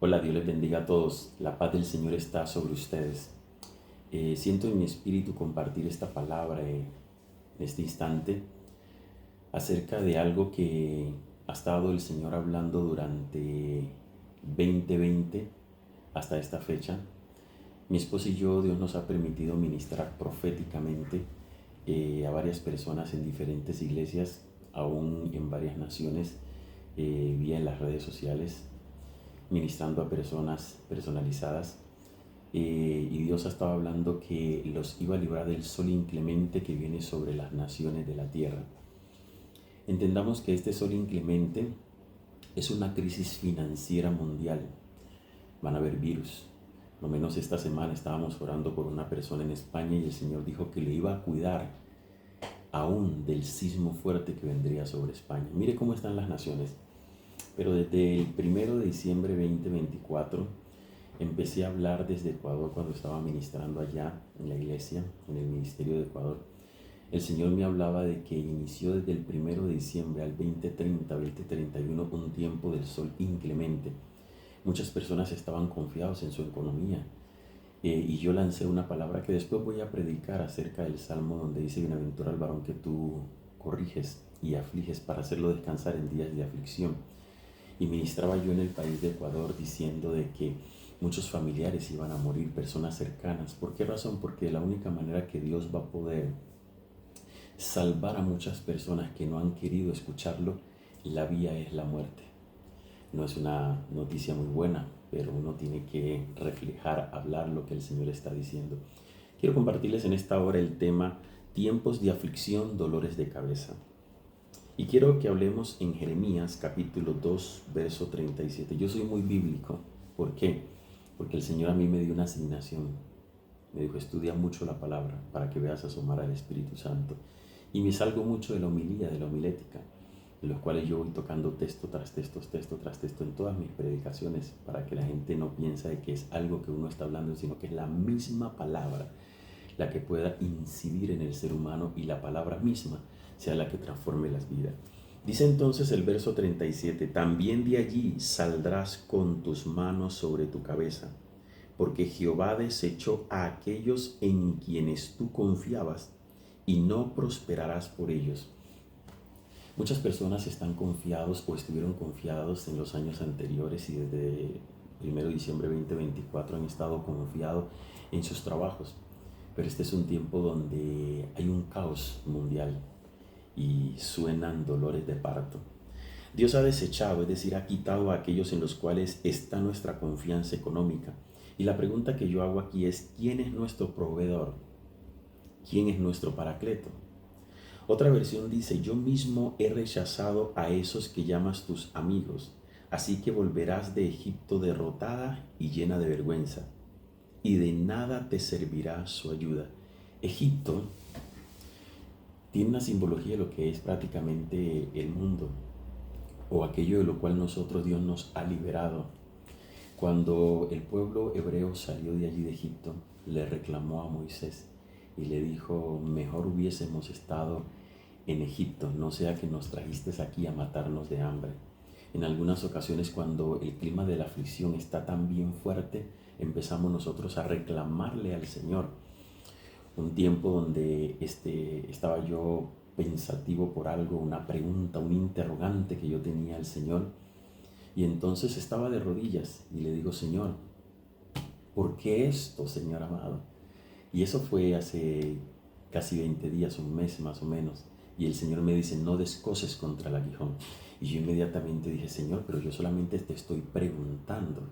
Hola, Dios les bendiga a todos. La paz del Señor está sobre ustedes. Siento en mi espíritu compartir esta palabra en este instante acerca de algo que ha estado el Señor hablando durante 2020 hasta esta fecha. Mi esposa y yo, Dios nos ha permitido ministrar proféticamente a varias personas en diferentes iglesias, aún en varias naciones, vía en las redes sociales, ministrando a personas personalizadas. Y Dios ha estado hablando que los iba a librar del sol inclemente que viene sobre las naciones de la tierra. Entendamos que este sol inclemente es una crisis financiera mundial. Van a haber virus. Lo menos esta semana estábamos orando por una persona en España y el Señor dijo que le iba a cuidar aún del sismo fuerte que vendría sobre España. Mire cómo están las naciones. Pero desde el 1 de diciembre 2024 empecé a hablar desde Ecuador cuando estaba ministrando allá en la iglesia, en el ministerio de Ecuador. El Señor me hablaba de que inició desde el 1 de diciembre al 2030, 2031 un tiempo del sol inclemente. Muchas personas estaban confiados en su economía. Y yo lancé una palabra que después voy a predicar acerca del Salmo donde dice: bienaventurado el varón que tú corriges y afliges para hacerlo descansar en días de aflicción. Y ministraba yo en el país de Ecuador diciendo de que muchos familiares iban a morir, personas cercanas. ¿Por qué razón? Porque la única manera que Dios va a poder salvar a muchas personas que no han querido escucharlo, la vía es la muerte. No es una noticia muy buena, pero uno tiene que reflejar, hablar lo que el Señor está diciendo. Quiero compartirles en esta hora el tema tiempos de aflicción, dolores de cabeza. Y quiero que hablemos en Jeremías capítulo 2, verso 37. Yo soy muy bíblico. ¿Por qué? Porque el Señor a mí me dio una asignación. Me dijo: estudia mucho la palabra para que veas asomar al Espíritu Santo. Y me salgo mucho de la homilía, de la homilética, de los cuales yo voy tocando texto tras texto en todas mis predicaciones, para que la gente no piense de que es algo que uno está hablando, sino que es la misma palabra la que pueda incidir en el ser humano y la palabra misma sea la que transforme las vidas. Dice entonces el verso 37: también de allí saldrás con tus manos sobre tu cabeza, porque Jehová desechó a aquellos en quienes tú confiabas y no prosperarás por ellos. Muchas personas están confiados o estuvieron confiados en los años anteriores y desde 1 de diciembre 2024 han estado confiados en sus trabajos. Pero este es un tiempo donde hay un caos mundial y suenan dolores de parto. Dios ha desechado, es decir, ha quitado a aquellos en los cuales está nuestra confianza económica. Y la pregunta que yo hago aquí es: ¿quién es nuestro proveedor? ¿Quién es nuestro paracleto? Otra versión dice: yo mismo he rechazado a esos que llamas tus amigos, así que volverás de Egipto derrotada y llena de vergüenza, y de nada te servirá su ayuda. Egipto tiene una simbología de lo que es prácticamente el mundo, o aquello de lo cual Dios nos ha liberado. Cuando el pueblo hebreo salió de allí de Egipto, le reclamó a Moisés y le dijo: mejor hubiésemos estado en Egipto, no sea que nos trajiste aquí a matarnos de hambre. En algunas ocasiones, cuando el clima de la aflicción está tan bien fuerte, empezamos nosotros a reclamarle al Señor. Un tiempo donde estaba yo pensativo por algo, una pregunta, un interrogante que yo tenía al Señor, y entonces estaba de rodillas y le digo: Señor, ¿por qué esto, Señor amado? Y eso fue hace casi 20 días, un mes más o menos. Y el Señor me dice: no descoces contra el aguijón. Y yo inmediatamente dije: Señor, pero yo solamente te estoy preguntando,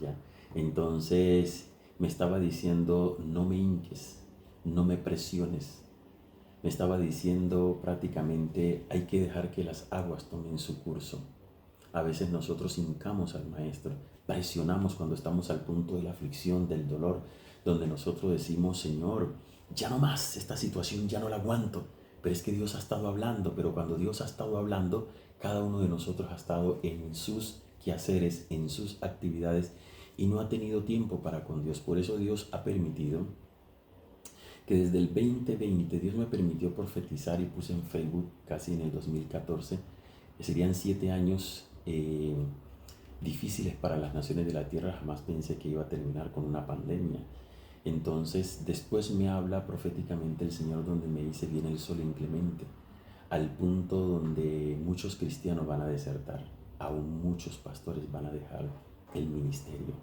¿ya? Entonces me estaba diciendo: no me hinques, no me presiones. Me estaba diciendo prácticamente: hay que dejar que las aguas tomen su curso. A veces nosotros hincamos al Maestro, presionamos cuando estamos al punto de la aflicción, del dolor, donde nosotros decimos: Señor, ya no más, esta situación ya no la aguanto. Pero es que Dios ha estado hablando, pero cuando Dios ha estado hablando, cada uno de nosotros ha estado en sus quehaceres, en sus actividades, y no ha tenido tiempo para con Dios. Por eso Dios ha permitido que desde el 2020 Dios me permitió profetizar, y puse en Facebook casi en el 2014, que serían 7 años difíciles para las naciones de la tierra, jamás pensé que iba a terminar con una pandemia. Entonces, después me habla proféticamente el Señor donde me dice, viene el sol inclemente, al punto donde muchos cristianos van a desertar, aún muchos pastores van a dejar el ministerio.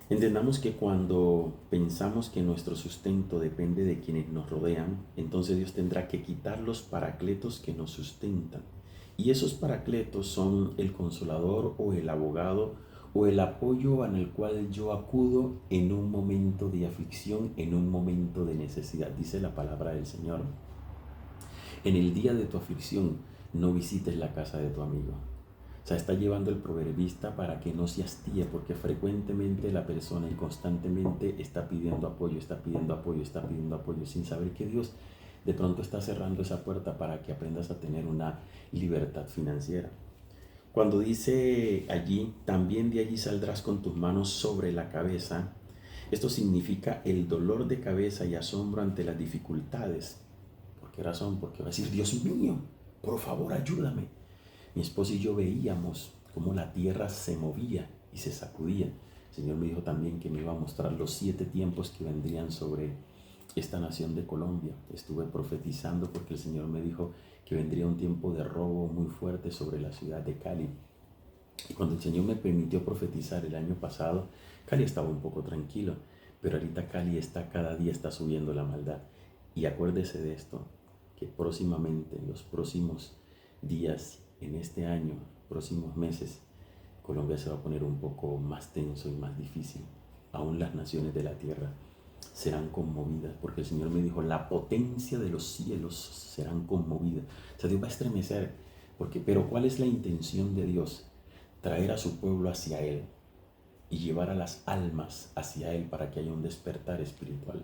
Entendamos que cuando pensamos que nuestro sustento depende de quienes nos rodean, entonces Dios tendrá que quitar los paracletos que nos sustentan. Y esos paracletos son el consolador o el abogado o el apoyo en el cual yo acudo en un momento de aflicción, en un momento de necesidad. Dice la palabra del Señor: en el día de tu aflicción no visites la casa de tu amigo. O sea, está llevando el proverbista para que no se hastíe, porque frecuentemente la persona y constantemente está pidiendo apoyo, está pidiendo apoyo, está pidiendo apoyo, sin saber que Dios de pronto está cerrando esa puerta para que aprendas a tener una libertad financiera. Cuando dice allí, también de allí saldrás con tus manos sobre la cabeza, esto significa el dolor de cabeza y asombro ante las dificultades. ¿Por qué razón? Porque va a decir, Dios mío, por favor, ayúdame. Mi esposa y yo veíamos cómo la tierra se movía y se sacudía. El Señor me dijo también que me iba a mostrar los 7 tiempos que vendrían sobre esta nación de Colombia. Estuve profetizando porque el Señor me dijo que vendría un tiempo de robo muy fuerte sobre la ciudad de Cali. Y cuando el Señor me permitió profetizar el año pasado, Cali estaba un poco tranquilo, pero ahorita Cali cada día está subiendo la maldad. Y acuérdese de esto, que próximamente, en los próximos días, en este año, próximos meses, Colombia se va a poner un poco más tenso y más difícil. Aún las naciones de la tierra serán conmovidas, porque el Señor me dijo, la potencia de los cielos serán conmovidas. O sea, Dios va a estremecer, pero ¿cuál es la intención de Dios? Traer a su pueblo hacia Él y llevar a las almas hacia Él para que haya un despertar espiritual.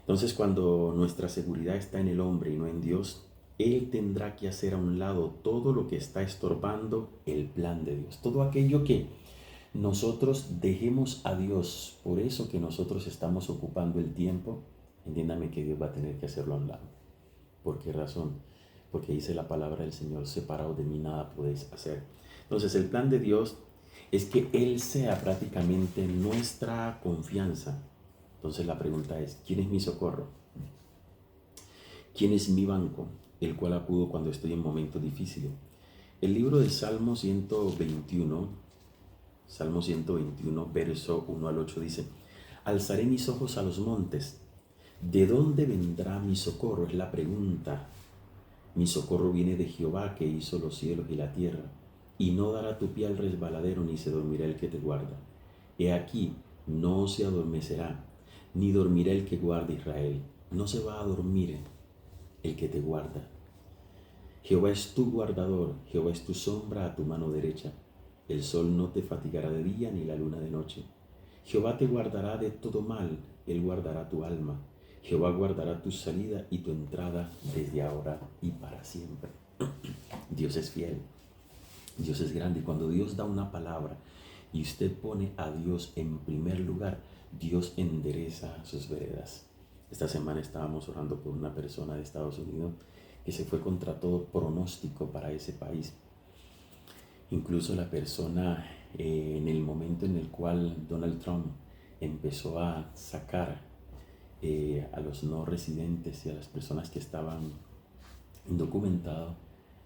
Entonces, cuando nuestra seguridad está en el hombre y no en Dios, Él tendrá que hacer a un lado todo lo que está estorbando el plan de Dios. Todo aquello que nosotros dejemos a Dios, por eso que nosotros estamos ocupando el tiempo, entiéndame que Dios va a tener que hacerlo a un lado. ¿Por qué razón? Porque dice la palabra del Señor, separados de mí nada podéis hacer. Entonces, el plan de Dios es que Él sea prácticamente nuestra confianza. Entonces la pregunta es, ¿quién es mi socorro? ¿Quién es mi banco, el cual acudo cuando estoy en momentos difíciles? El libro de Salmo 121, verso 1 al 8 dice, alzaré mis ojos a los montes. ¿De dónde vendrá mi socorro? Es la pregunta. Mi socorro viene de Jehová, que hizo los cielos y la tierra. Y no dará tu pie al resbaladero, ni se dormirá el que te guarda. He aquí, no se adormecerá, ni dormirá el que guarda Israel. No se va a dormir el que te guarda. Jehová es tu guardador, Jehová es tu sombra a tu mano derecha. El sol no te fatigará de día, ni la luna de noche. Jehová te guardará de todo mal, Él guardará tu alma. Jehová guardará tu salida y tu entrada desde ahora y para siempre. Dios es fiel, Dios es grande. Y cuando Dios da una palabra y usted pone a Dios en primer lugar, Dios endereza sus veredas. Esta semana estábamos orando por una persona de Estados Unidos que se fue contra todo pronóstico para ese país. Incluso la persona, en el momento en el cual Donald Trump empezó a sacar a los no residentes y a las personas que estaban indocumentados,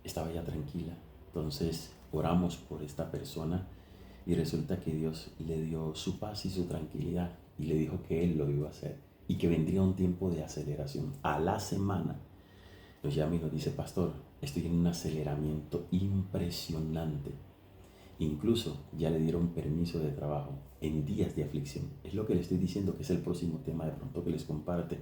estaba ya tranquila. Entonces oramos por esta persona y resulta que Dios le dio su paz y su tranquilidad y le dijo que Él lo iba a hacer y que vendría un tiempo de aceleración. A la semana nos llama y nos dice, pastor, estoy en un aceleramiento impresionante. Incluso ya le dieron permiso de trabajo en días de aflicción. Es lo que le estoy diciendo, que es el próximo tema de pronto que les comparte.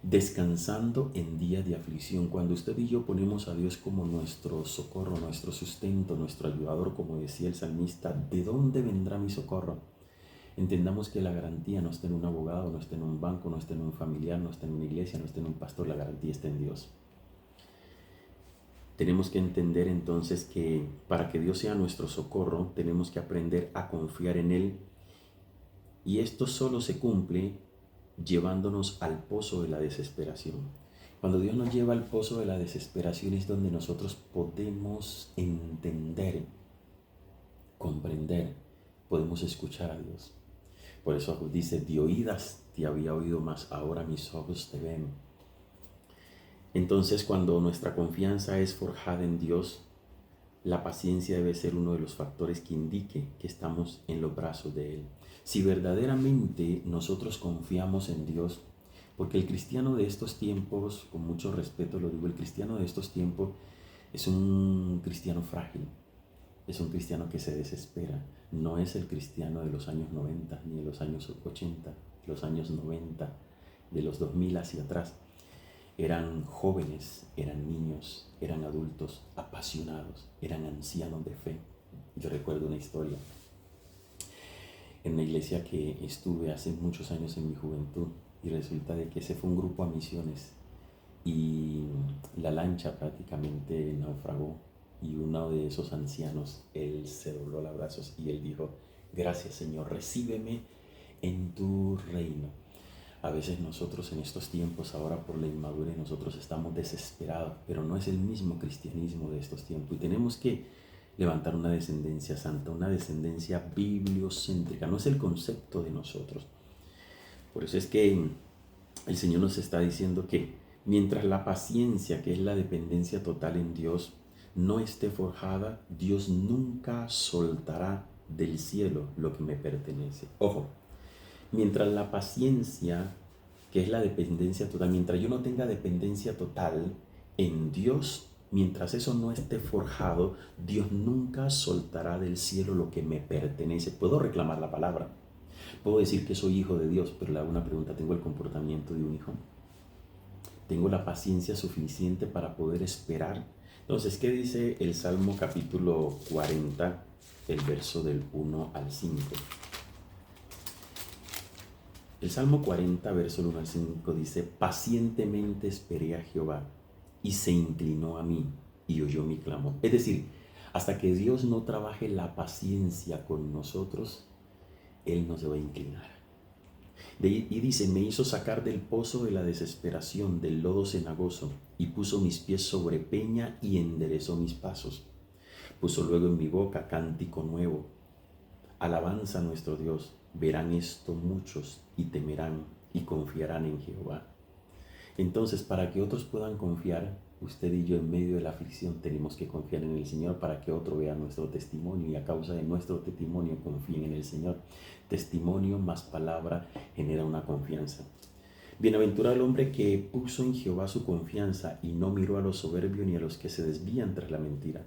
Descansando en días de aflicción. Cuando usted y yo ponemos a Dios como nuestro socorro, nuestro sustento, nuestro ayudador, como decía el salmista, ¿de dónde vendrá mi socorro? Entendamos que la garantía no está en un abogado, no está en un banco, no está en un familiar, no está en una iglesia, no está en un pastor, la garantía está en Dios. Tenemos que entender entonces que para que Dios sea nuestro socorro, tenemos que aprender a confiar en Él. Y esto solo se cumple llevándonos al pozo de la desesperación. Cuando Dios nos lleva al pozo de la desesperación es donde nosotros podemos entender comprender, podemos escuchar a Dios. Por eso dice, de oídas te había oído, mas ahora mis ojos te ven. Entonces, cuando nuestra confianza es forjada en Dios, la paciencia debe ser uno de los factores que indique que estamos en los brazos de Él. Si verdaderamente nosotros confiamos en Dios, porque el cristiano de estos tiempos, con mucho respeto lo digo, el cristiano de estos tiempos es un cristiano frágil, es un cristiano que se desespera, no es el cristiano de los años 90, ni de los años 80, los años 90, de los 2000 hacia atrás. Eran jóvenes, eran niños, eran adultos apasionados, eran ancianos de fe. Yo recuerdo una historia en una iglesia que estuve hace muchos años en mi juventud y resulta de que se fue un grupo a misiones y la lancha prácticamente naufragó y uno de esos ancianos, él se dobló los brazos y él dijo, gracias Señor, recíbeme en tu reino. A veces nosotros en estos tiempos, ahora por la inmadurez, nosotros estamos desesperados, pero no es el mismo cristianismo de estos tiempos. Y tenemos que levantar una descendencia santa, una descendencia bibliocéntrica. No es el concepto de nosotros. Por eso es que el Señor nos está diciendo que mientras la paciencia, que es la dependencia total en Dios, no esté forjada, Dios nunca soltará del cielo lo que me pertenece. Ojo. Mientras la paciencia, que es la dependencia total, mientras yo no tenga dependencia total en Dios, mientras eso no esté forjado, Dios nunca soltará del cielo lo que me pertenece. Puedo reclamar la palabra, puedo decir que soy hijo de Dios, pero le hago una pregunta, ¿tengo el comportamiento de un hijo? ¿Tengo la paciencia suficiente para poder esperar? Entonces, ¿qué dice el Salmo capítulo 40, el verso del 1 al 5? El Salmo 40, verso 1 al 5 dice, pacientemente esperé a Jehová y se inclinó a mí y oyó mi clamor. Es decir, hasta que Dios no trabaje la paciencia con nosotros, Él no se va a inclinar. Y dice, me hizo sacar del pozo de la desesperación, del lodo cenagoso, y puso mis pies sobre peña y enderezó mis pasos. Puso luego en mi boca cántico nuevo, alabanza a nuestro Dios. Verán esto muchos y temerán y confiarán en Jehová. Entonces, para que otros puedan confiar, usted y yo en medio de la aflicción tenemos que confiar en el Señor para que otro vea nuestro testimonio y a causa de nuestro testimonio confíen en el Señor. Testimonio más palabra genera una confianza. Bienaventurado el hombre que puso en Jehová su confianza y no miró a los soberbios ni a los que se desvían tras la mentira.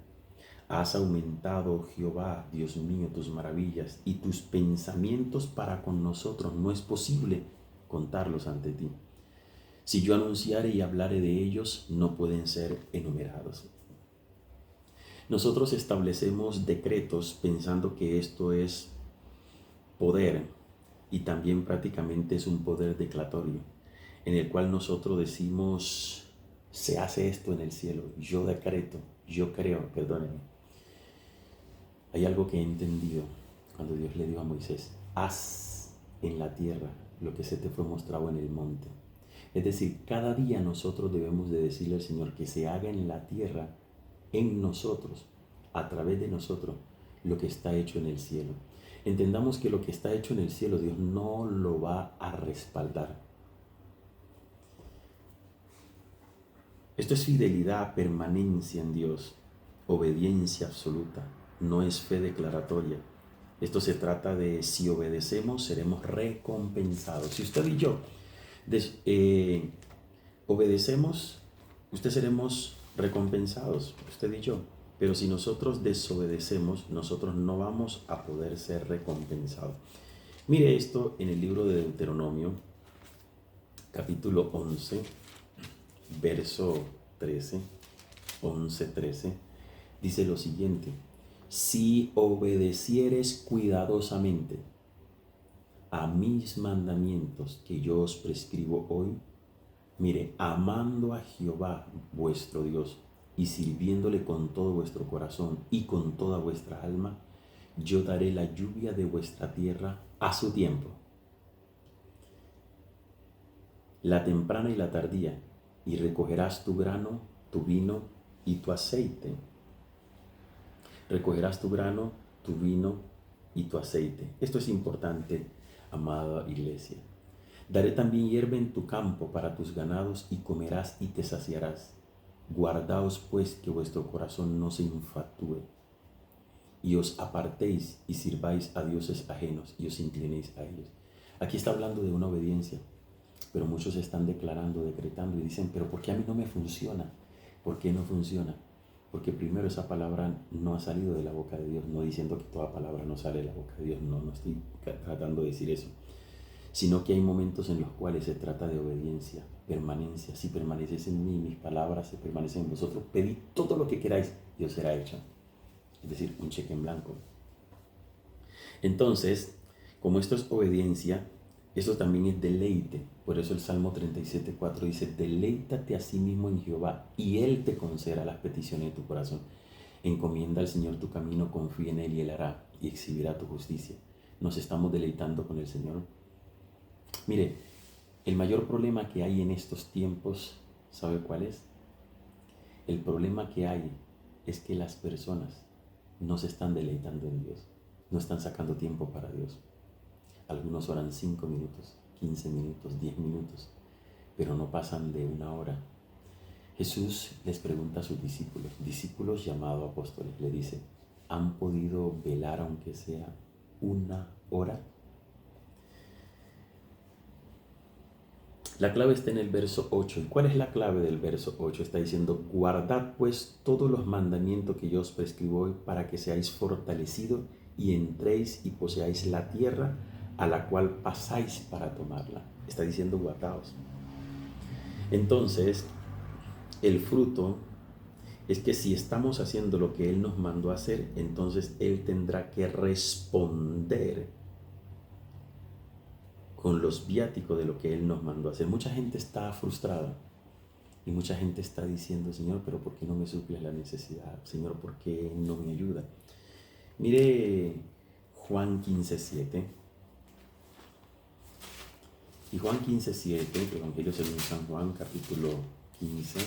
Has aumentado, Jehová, Dios mío, tus maravillas y tus pensamientos para con nosotros. No es posible contarlos ante ti. Si yo anunciare y hablare de ellos, no pueden ser enumerados. Nosotros establecemos decretos pensando que esto es poder y también prácticamente es un poder declaratorio, en el cual nosotros decimos, se hace esto en el cielo, yo decreto, yo creo, perdónenme. Hay algo que he entendido cuando Dios le dijo a Moisés, haz en la tierra lo que se te fue mostrado en el monte. Es decir, cada día nosotros debemos de decirle al Señor que se haga en la tierra, en nosotros, a través de nosotros, lo que está hecho en el cielo. Entendamos que lo que está hecho en el cielo, Dios no lo va a respaldar. Esto es fidelidad, permanencia en Dios, obediencia absoluta. No es fe declaratoria. Esto se trata de si obedecemos, seremos recompensados. Si usted y yo obedecemos, usted seremos recompensados, usted y yo. Pero si nosotros desobedecemos, nosotros no vamos a poder ser recompensados. Mire esto en el libro de Deuteronomio, capítulo 11, verso 13, 11-13, dice lo siguiente. Si obedecieres cuidadosamente a mis mandamientos que yo os prescribo hoy, mire, amando a Jehová vuestro Dios y sirviéndole con todo vuestro corazón y con toda vuestra alma, yo daré la lluvia de vuestra tierra a su tiempo, la temprana y la tardía, y recogerás tu grano, tu vino y tu aceite. Recogerás tu grano, tu vino y tu aceite. Esto es importante, amada iglesia. Daré también hierba en tu campo para tus ganados y comerás y te saciarás. Guardaos pues que vuestro corazón no se infatúe y os apartéis y sirváis a dioses ajenos y os inclinéis a ellos. Aquí está hablando de una obediencia, pero muchos están declarando, decretando y dicen, pero ¿por qué a mí no me funciona? ¿Por qué no funciona? Porque primero esa palabra no ha salido de la boca de Dios, no diciendo que toda palabra no sale de la boca de Dios, no estoy tratando de decir eso, sino que hay momentos en los cuales se trata de obediencia, permanencia. Si permanecéis en mí, mis palabras se permanecen en vosotros, pedid todo lo que queráis y os será hecho. Es decir, un cheque en blanco. Entonces, como esto es obediencia, esto también es deleite. Por eso el Salmo 37:4 dice, deleítate a sí mismo en Jehová y Él te concederá las peticiones de tu corazón. Encomienda al Señor tu camino, confía en Él y Él hará y exhibirá tu justicia. Nos estamos deleitando con el Señor. Mire, el mayor problema que hay en estos tiempos, ¿sabe cuál es? El problema que hay es que las personas no se están deleitando en Dios, no están sacando tiempo para Dios. Algunos oran 5 minutos, 15 minutos, 10 minutos, pero no pasan de una hora. Jesús les pregunta a sus discípulos llamados apóstoles, le dice, ¿han podido velar aunque sea una hora? La clave está en el verso 8. ¿Y cuál es la clave del verso 8? Está diciendo, guardad pues todos los mandamientos que yo os prescribo hoy para que seáis fortalecidos y entréis y poseáis la tierra a la cual pasáis para tomarla. Está diciendo guardaos. Entonces, el fruto es que si estamos haciendo lo que Él nos mandó a hacer, entonces Él tendrá que responder con los viáticos de lo que Él nos mandó a hacer. Mucha gente está frustrada y mucha gente está diciendo, Señor, pero ¿por qué no me suples la necesidad? Señor, ¿por qué no me ayuda? Mire Juan 15:7. Y Juan 15:7, Evangelio según San Juan, capítulo 15,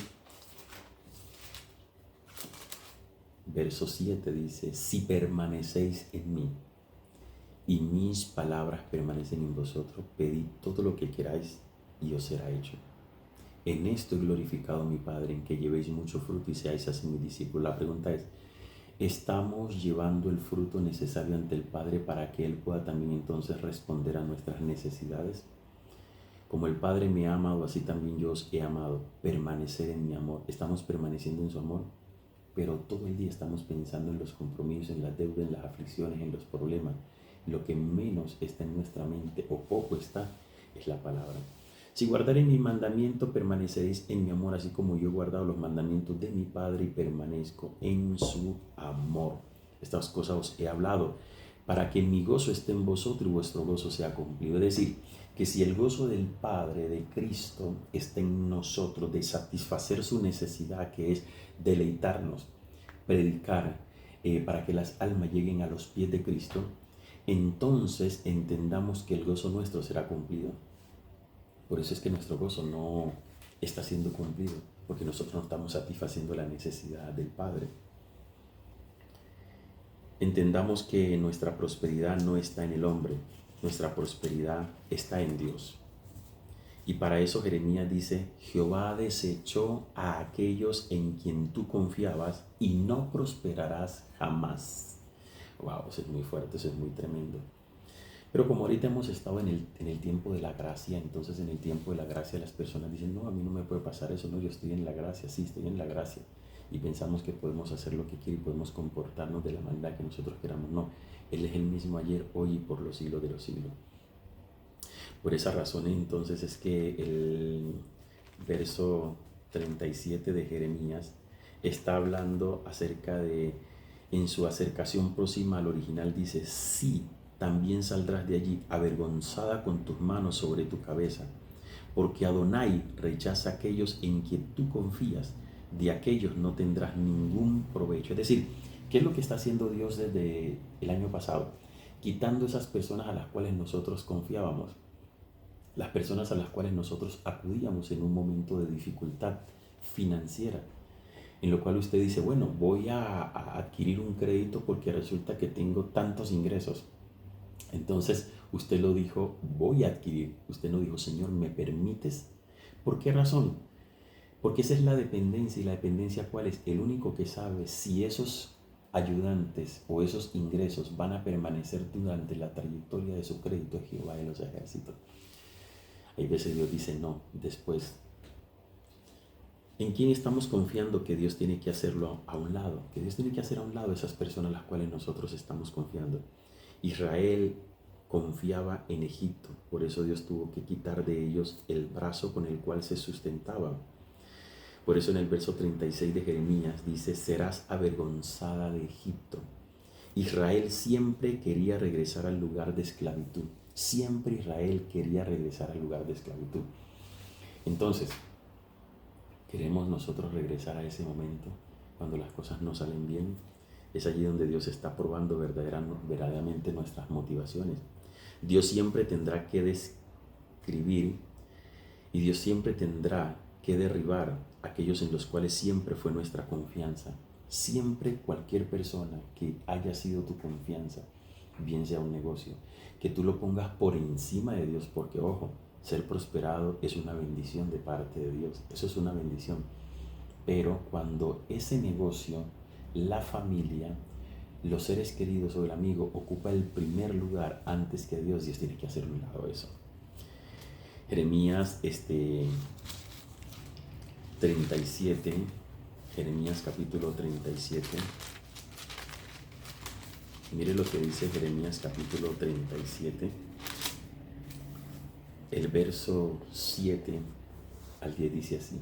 verso 7 dice, si permanecéis en mí y mis palabras permanecen en vosotros, pedid todo lo que queráis y os será hecho. En esto he glorificado a mi Padre, en que llevéis mucho fruto y seáis así mis discípulos. La pregunta es, ¿estamos llevando el fruto necesario ante el Padre para que Él pueda también entonces responder a nuestras necesidades? Como el Padre me ha amado, así también yo os he amado. Permanecer en mi amor. Estamos permaneciendo en su amor, pero todo el día estamos pensando en los compromisos, en las deudas, en las aflicciones, en los problemas. Lo que menos está en nuestra mente, o poco está, es la palabra. Si guardaré mi mandamiento, permaneceréis en mi amor, así como yo he guardado los mandamientos de mi Padre y permanezco en su amor. Estas cosas os he hablado, para que mi gozo esté en vosotros y vuestro gozo sea cumplido. Es decir, que si el gozo del Padre, de Cristo, está en nosotros, de satisfacer su necesidad, que es deleitarnos, predicar, para que las almas lleguen a los pies de Cristo, entonces entendamos que el gozo nuestro será cumplido. Por eso es que nuestro gozo no está siendo cumplido, porque nosotros no estamos satisfaciendo la necesidad del Padre. Entendamos que nuestra prosperidad no está en el hombre, nuestra prosperidad está en Dios. Y para eso Jeremías dice, Jehová desechó a aquellos en quien tú confiabas y no prosperarás jamás. Wow, eso es muy fuerte, eso es muy tremendo. Pero como ahorita hemos estado en el tiempo de la gracia, entonces en el tiempo de la gracia las personas dicen, no, a mí no me puede pasar eso, no, yo estoy en la gracia, sí, estoy en la gracia. Y pensamos que podemos hacer lo que quiere y podemos comportarnos de la manera que nosotros queramos. No, Él es el mismo ayer, hoy y por los siglos de los siglos. Por esa razón entonces es que el verso 37 de Jeremías está hablando acerca de, en su acercación próxima al original dice, sí, también saldrás de allí avergonzada con tus manos sobre tu cabeza, porque Adonai rechaza a aquellos en quien tú confías, de aquellos no tendrás ningún provecho. Es decir, ¿qué es lo que está haciendo Dios desde el año pasado? Quitando esas personas a las cuales nosotros confiábamos, las personas a las cuales nosotros acudíamos en un momento de dificultad financiera. en lo cual usted dice, bueno, voy a adquirir un crédito porque resulta que tengo tantos ingresos. Entonces usted lo dijo, voy a adquirir. Usted no dijo, Señor, ¿me permites? ¿Por qué razón? Porque esa es la dependencia. ¿Y la dependencia cuál es? El único que sabe si esos ayudantes o esos ingresos van a permanecer durante la trayectoria de su crédito es Jehová de los ejércitos. Hay veces Dios dice no, después. ¿En quién estamos confiando que Dios tiene que hacerlo a un lado? Que Dios tiene que hacer a un lado esas personas a las cuales nosotros estamos confiando. Israel confiaba en Egipto, por eso Dios tuvo que quitar de ellos el brazo con el cual se sustentaban. Por eso en el verso 36 de Jeremías dice, serás avergonzada de Egipto. Israel siempre quería regresar al lugar de esclavitud. Siempre Israel quería regresar al lugar de esclavitud. Entonces, ¿queremos nosotros regresar a ese momento cuando las cosas no salen bien? Es allí donde Dios está probando verdaderamente nuestras motivaciones. Dios siempre tendrá que describir y Dios siempre tendrá que derribar aquellos en los cuales siempre fue nuestra confianza. Siempre cualquier persona que haya sido tu confianza, bien sea un negocio, que tú lo pongas por encima de Dios, porque ojo, ser prosperado es una bendición de parte de Dios, eso es una bendición. Pero cuando ese negocio, la familia, los seres queridos o el amigo ocupa el primer lugar antes que Dios, Dios tiene que hacer un lado de eso. Jeremías 37, Jeremías capítulo 37. Mire lo que dice Jeremías capítulo 37, el verso 7 al 10 dice así.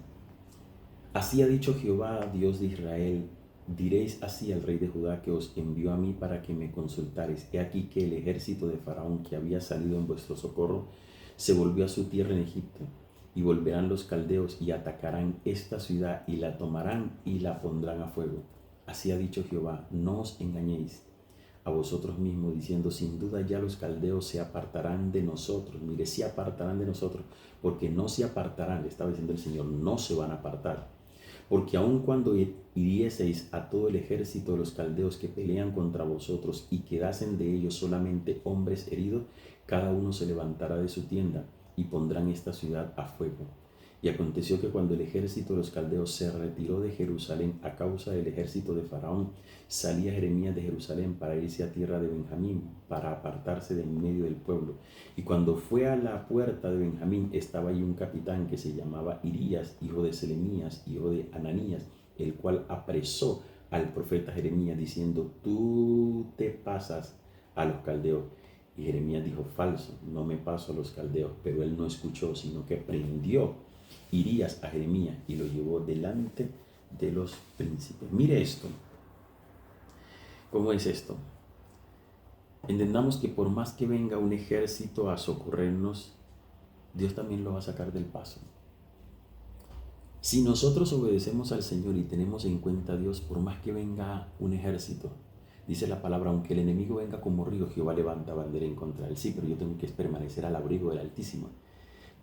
Así ha dicho Jehová, Dios de Israel, diréis así al rey de Judá que os envió a mí para que me consultareis. He aquí que el ejército de Faraón que había salido en vuestro socorro se volvió a su tierra en Egipto, y volverán los caldeos y atacarán esta ciudad y la tomarán y la pondrán a fuego. Así ha dicho Jehová, no os engañéis a vosotros mismos diciendo, sin duda ya los caldeos se apartarán de nosotros. Mire, se apartarán de nosotros, porque no se apartarán, le estaba diciendo el Señor, no se van a apartar. Porque aun cuando hirieseis a todo el ejército de los caldeos que pelean contra vosotros y quedasen de ellos solamente hombres heridos, cada uno se levantará de su tienda y pondrán esta ciudad a fuego. Y aconteció que cuando el ejército de los caldeos se retiró de Jerusalén a causa del ejército de Faraón, salía Jeremías de Jerusalén para irse a tierra de Benjamín, para apartarse de en medio del pueblo. Y cuando fue a la puerta de Benjamín, estaba allí un capitán que se llamaba Irías, hijo de Selemías, hijo de Ananías, el cual apresó al profeta Jeremías diciendo, tú te pasas a los caldeos. Y Jeremías dijo, falso, no me paso a los caldeos. Pero él no escuchó, sino que prendió Irías a Jeremías y lo llevó delante de los príncipes. Mire esto. ¿Cómo es esto? Entendamos que por más que venga un ejército a socorrernos, Dios también lo va a sacar del paso. Si nosotros obedecemos al Señor y tenemos en cuenta a Dios, por más que venga un ejército, dice la palabra, aunque el enemigo venga como río, Jehová levanta bandera en contra de él. Sí, pero yo tengo que permanecer al abrigo del Altísimo.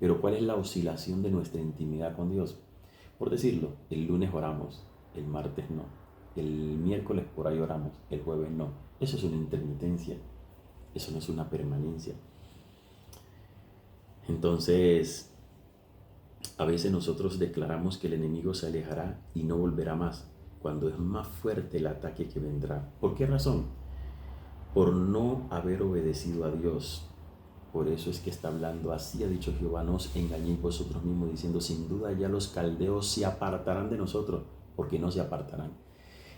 Pero ¿cuál es la oscilación de nuestra intimidad con Dios? Por decirlo, el lunes oramos, el martes no, el miércoles por ahí oramos, el jueves no. Eso es una intermitencia, eso no es una permanencia. Entonces, a veces nosotros declaramos que el enemigo se alejará y no volverá más, cuando es más fuerte el ataque que vendrá. ¿Por qué razón? Por no haber obedecido a Dios. Por eso es que está hablando, así ha dicho Jehová, no os engañéis vosotros mismos diciendo, sin duda ya los caldeos se apartarán de nosotros, porque no se apartarán.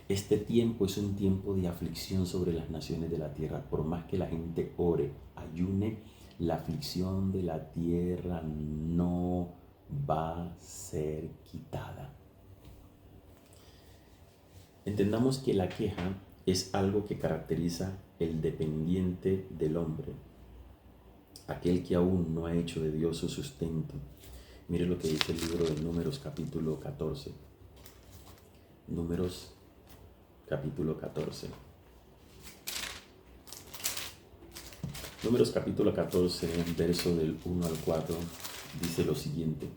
Este tiempo es un tiempo de aflicción sobre las naciones de la tierra. Por más que la gente ore, ayune, la aflicción de la tierra no va a ser quitada. Entendamos que la queja es algo que caracteriza el dependiente del hombre, aquel que aún no ha hecho de Dios su sustento. Mire lo que dice el libro de Números capítulo 14. Números capítulo 14. Números capítulo 14, verso del 1 al 4, dice lo siguiente.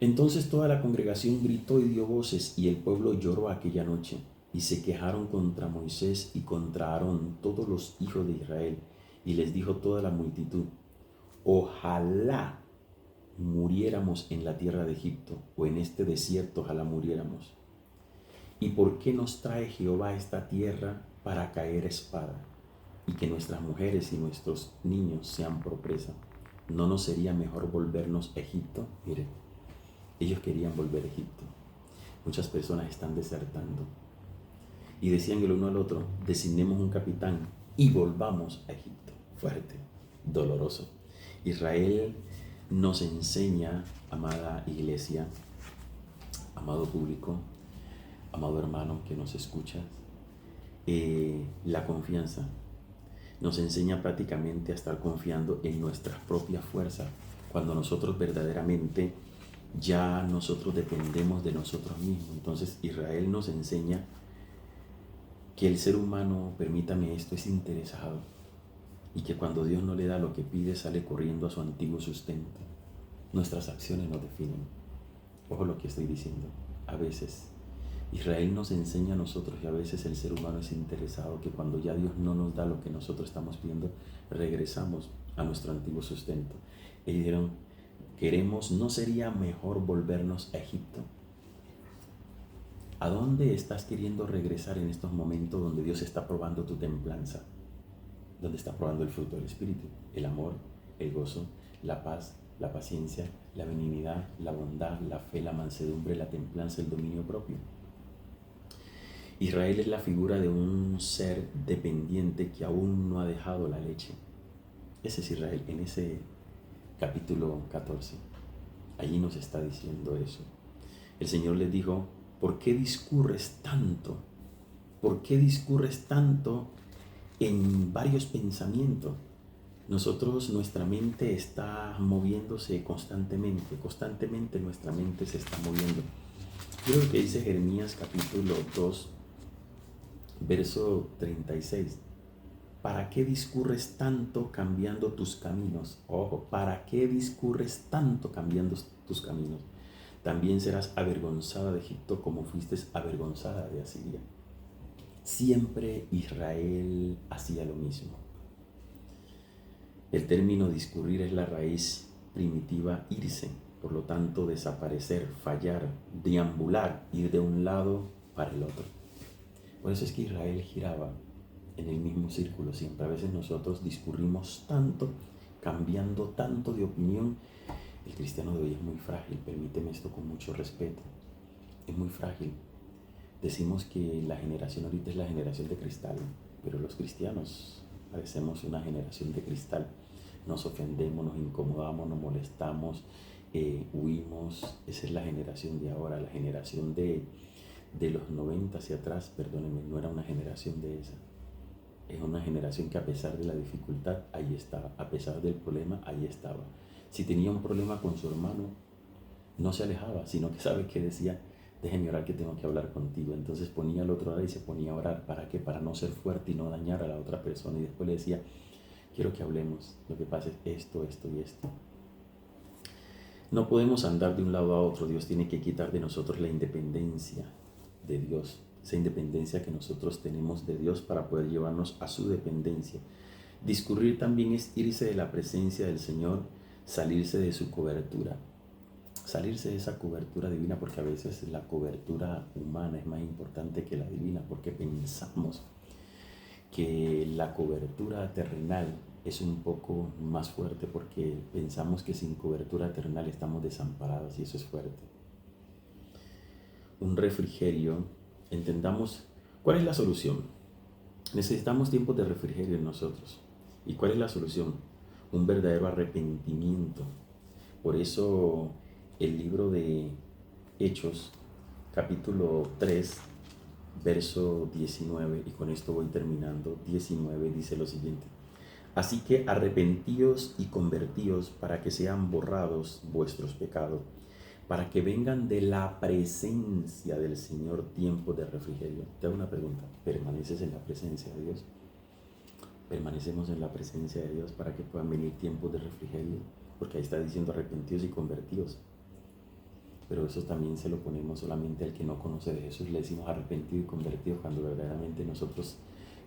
Entonces toda la congregación gritó y dio voces, y el pueblo lloró aquella noche, y se quejaron contra Moisés y contra Aarón todos los hijos de Israel, y les dijo toda la multitud: ojalá muriéramos en la tierra de Egipto, o en este desierto, ojalá muriéramos. ¿Y por qué nos trae Jehová a esta tierra para caer a espada, y que nuestras mujeres y nuestros niños sean por presa? ¿No nos sería mejor volvernos a Egipto? Mire, ellos querían volver a Egipto. Muchas personas están desertando y decían el uno al otro: designemos un capitán y volvamos a Egipto. Fuerte, doloroso. Israel nos enseña, amada iglesia, amado público, amado hermano que nos escuchas, la confianza. Nos enseña prácticamente a estar confiando en nuestras propias fuerzas, cuando nosotros verdaderamente ya nosotros dependemos de nosotros mismos. Entonces Israel nos enseña que el ser humano, permítame esto, es interesado, y que cuando Dios no le da lo que pide, sale corriendo a su antiguo sustento. Nuestras acciones nos definen. Ojo lo que estoy diciendo. A veces Israel nos enseña a nosotros, y a veces el ser humano es interesado, que cuando ya Dios no nos da lo que nosotros estamos pidiendo, regresamos a nuestro antiguo sustento. Ellos dijeron: queremos, ¿no sería mejor volvernos a Egipto? ¿A dónde estás queriendo regresar en estos momentos donde Dios está probando tu templanza? Donde está probando el fruto del Espíritu: el amor, el gozo, la paz, la paciencia, la benignidad, la bondad, la fe, la mansedumbre, la templanza, el dominio propio. Israel es la figura de un ser dependiente que aún no ha dejado la leche. Ese es Israel en ese capítulo 14. Allí nos está diciendo eso. El Señor les dijo: ¿por qué discurres tanto? ¿Por qué discurres tanto en varios pensamientos? Nosotros, nuestra mente está moviéndose constantemente nuestra mente se está moviendo. Creo que dice Jeremías capítulo 2, verso 36. ¿Para qué discurres tanto cambiando tus caminos? Ojo, ¿para qué discurres tanto cambiando tus caminos? También serás avergonzada de Egipto como fuiste avergonzada de Asiria. Siempre Israel hacía lo mismo. El término discurrir es la raíz primitiva irse, por lo tanto desaparecer, fallar, deambular, ir de un lado para el otro. Por eso es que Israel giraba en el mismo círculo siempre. A veces nosotros discurrimos tanto, cambiando tanto de opinión. El cristiano de hoy es muy frágil, permíteme esto con mucho respeto. Es muy frágil. Decimos que la generación ahorita es la generación de cristal, pero los cristianos parecemos una generación de cristal. Nos ofendemos, nos incomodamos, nos molestamos, huimos. Esa es la generación de ahora, la generación de los 90 hacia atrás, perdónenme, no era una generación de esa. Es una generación que a pesar de la dificultad, ahí estaba. A pesar del problema, ahí estaba. Si tenía un problema con su hermano, no se alejaba, sino que sabe que decía: déjeme orar, que tengo que hablar contigo. Entonces ponía al otro lado y se ponía a orar. ¿Para qué? Para no ser fuerte y no dañar a la otra persona. Y después le decía: quiero que hablemos. Lo que pasa es esto, esto y esto. No podemos andar de un lado a otro. Dios tiene que quitar de nosotros la independencia de Dios, esa independencia que nosotros tenemos de Dios, para poder llevarnos a su dependencia. Discurrir también es irse de la presencia del Señor, salirse de su cobertura, salirse de esa cobertura divina, porque a veces la cobertura humana es más importante que la divina, porque pensamos que la cobertura terrenal es un poco más fuerte, porque pensamos que sin cobertura terrenal estamos desamparados, y eso es fuerte. Un refrigerio, entendamos cuál es la solución. Necesitamos tiempos de refrigerio en nosotros. ¿Y cuál es la solución? Un verdadero arrepentimiento. Por eso el libro de Hechos, capítulo 3, verso 19, y con esto voy terminando, 19, dice lo siguiente: así que arrepentíos y convertíos para que sean borrados vuestros pecados, para que vengan de la presencia del Señor tiempos de refrigerio. Te hago una pregunta: ¿permaneces en la presencia de Dios? ¿Permanecemos en la presencia de Dios para que puedan venir tiempos de refrigerio? Porque ahí está diciendo: arrepentidos y convertidos. pero eso también se lo ponemos solamente al que no conoce de Jesús. Le decimos arrepentido y convertido, cuando verdaderamente nosotros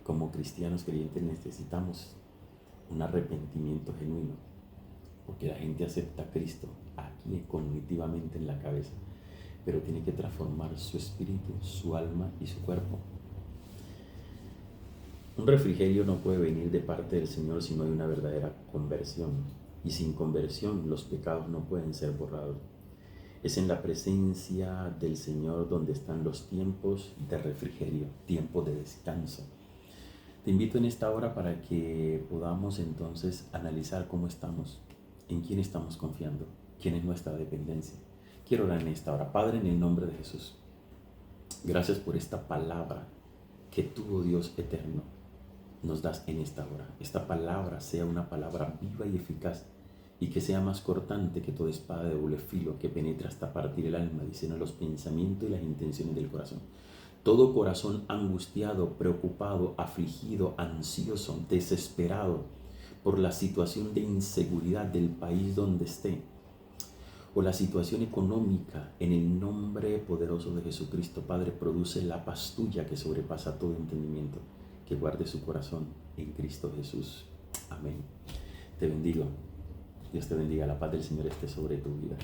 como cristianos creyentes necesitamos un arrepentimiento genuino, porque la gente acepta a Cristo aquí cognitivamente en la cabeza, pero tiene que transformar su espíritu, su alma y su cuerpo. Un refrigerio no puede venir de parte del Señor si no hay una verdadera conversión, y sin conversión los pecados no pueden ser borrados. Es en la presencia del Señor donde están los tiempos de refrigerio, tiempos de descanso. Te invito en esta hora para que podamos entonces analizar cómo estamos, en quién estamos confiando, quién es nuestra dependencia. Quiero orar en esta hora. Padre, en el nombre de Jesús, gracias por esta palabra que tú, oh Dios eterno, nos das en esta hora. Esta palabra sea una palabra viva y eficaz, y que sea más cortante que toda espada de doble filo, que penetra hasta partir el alma, diciendo los pensamientos y las intenciones del corazón. Todo corazón angustiado, preocupado, afligido, ansioso, desesperado por la situación de inseguridad del país donde esté, o la situación económica, en el nombre poderoso de Jesucristo, Padre, produce la paz tuya que sobrepasa todo entendimiento, que guarde su corazón en Cristo Jesús. Amén. Te bendigo. Dios te bendiga. La paz del Señor esté sobre tu vida.